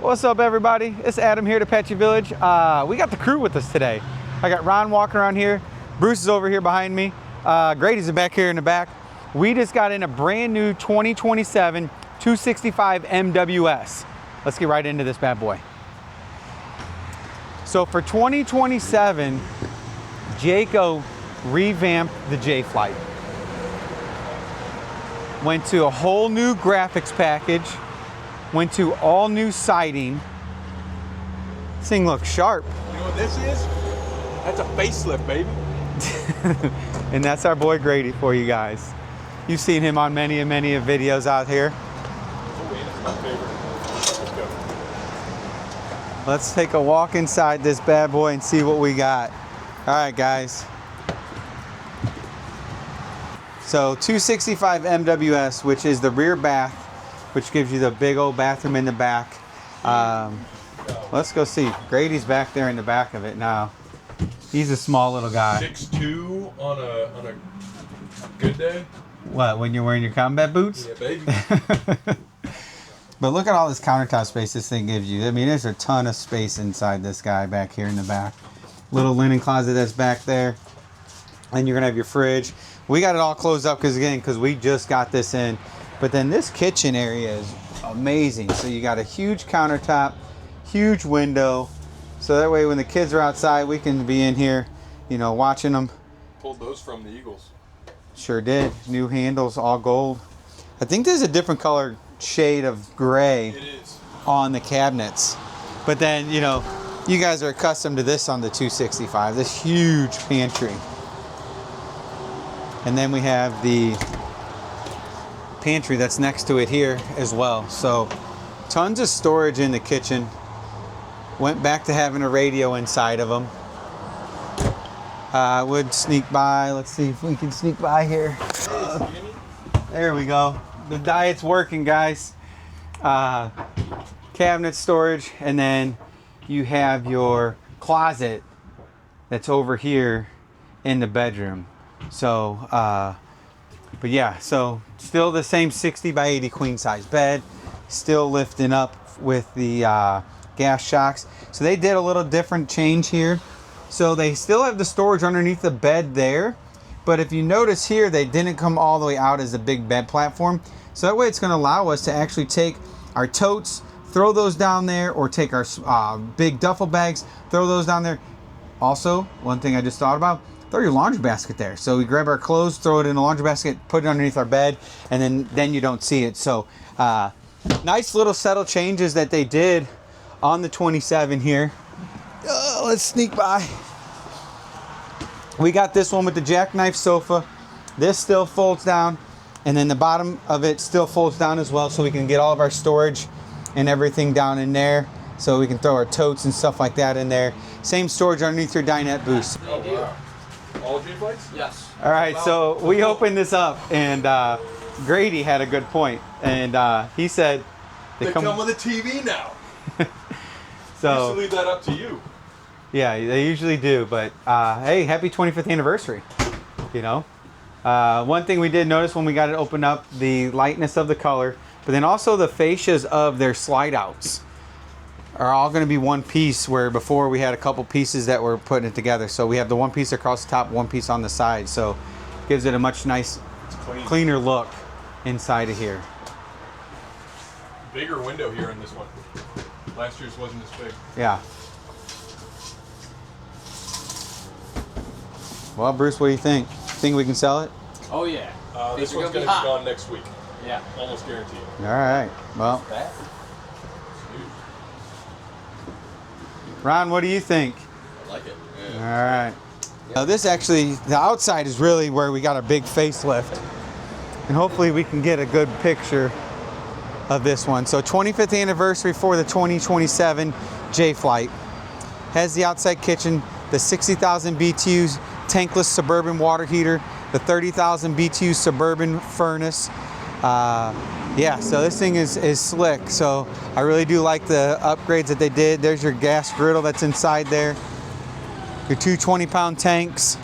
What's up, everybody? It's Adam here at Apache Village. We got the crew with us today. I got Ron walking around here. Bruce is over here behind me. Grady's back here in the back. We just got in a brand new 2027 265 MWS. Let's get right into this bad boy. So for 2027, Jayco revamped the Jayflight. Went to a whole new graphics package. Went to all new siding. This thing looks sharp. You know what this is? That's a facelift, baby. And that's our boy Grady for you guys. You've seen him on many and many videos out here. Oh, man, it's my favorite. Let's go. Let's take a walk inside this bad boy and see what we got. All right, guys. So 265 MWS, which is the rear bath, which gives you the big old bathroom in the back. Let's go see. Grady's back there in the back of it now. He's a small little guy. 6'2" on a good day. What, when you're wearing your combat boots? Yeah, baby. But look at all this countertop space this thing gives you. I mean, there's a ton of space inside this guy back here in the back. Little linen closet that's back there. And you're gonna have your fridge. We got it all closed up because we just got this in. But then this kitchen area is amazing. So you got a huge countertop, huge window. So that way when the kids are outside, we can be in here, you know, watching them. Pulled those from the Eagles. Sure did. New handles, all gold. I think there's a different color shade of gray on the cabinets. But then, you know, you guys are accustomed to this on the 265, this huge pantry. And then we have the pantry that's next to it here as well. So tons of storage in the kitchen. Went back to having a radio inside of them. I would sneak by. Let's see if we can sneak by here. There we go. The diet's working, guys. Cabinet storage, and then you have your closet that's over here in the bedroom. So, but yeah, so still the same 60 by 80 queen size bed, still lifting up with the gas shocks. So they did a little different change here. So they still have the storage underneath the bed there, but if you notice here, they didn't come all the way out as a big bed platform. So that way it's going to allow us to actually take our totes, throw those down there, or take our big duffel bags, throw those down there. Also, one thing I just thought about, throw your laundry basket there. So we grab our clothes, throw it in a laundry basket, put it underneath our bed, and then you don't see it. So nice little subtle changes that they did on the 27 here. Let's sneak by. We got this one with the jackknife sofa. This still folds down, and then the bottom of it still folds down as well, so we can get all of our storage and everything down in there. So we can throw our totes and stuff like that in there. Same storage underneath your dinette booth. Oh, wow. All Jayflights? Yes. All right, so we opened this up, and Grady had a good point, and he said they come with a TV now. So I used to leave that up to you. Yeah, they usually do, but hey, happy 25th anniversary, you know. One thing we did notice when we got it opened up, the lightness of the color, but then also the fascias of their slide outs are all going to be one piece, where before we had a couple pieces that were putting it together. So we have the one piece across the top, one piece on the side, so gives it a much nice, cleaner look inside of here. Bigger window here in this one. Last year's wasn't as big. Yeah. Well, Bruce, what do you think? Think we can sell it? Oh yeah. This one's going to be gone next week. Yeah. Almost guaranteed. All right. Well, Ron, what do you think? I like it. Yeah. All right. Now this actually, the outside is really where we got our big facelift. And hopefully we can get a good picture of this one. So 25th anniversary for the 2027 Jayflight. Has the outside kitchen, the 60,000 BTUs tankless suburban water heater, the 30,000 BTU suburban furnace. Yeah, so this thing is slick. So I really do like the upgrades that they did. There's your gas griddle that's inside there. Your two 20-pound tanks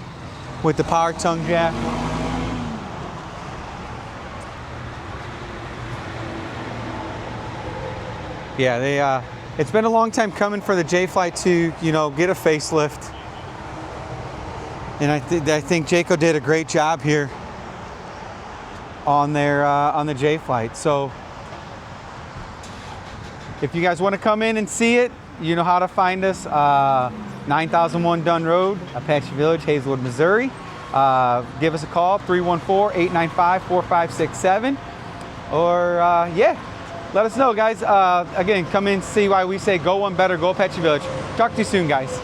with the power tongue jack. Yeah, It's been a long time coming for the Jayflight to, you know, get a facelift. And I think Jayco did a great job here on their on the Jayflight. So if you guys want to come in and see it, you know how to find us. 9001 Dunn Road, Apache Village, Hazelwood, Missouri. Give us a call, 314-895-4567. Or yeah, let us know, guys. Again, come in and see why we say go one better, go Apache Village. Talk to you soon, guys.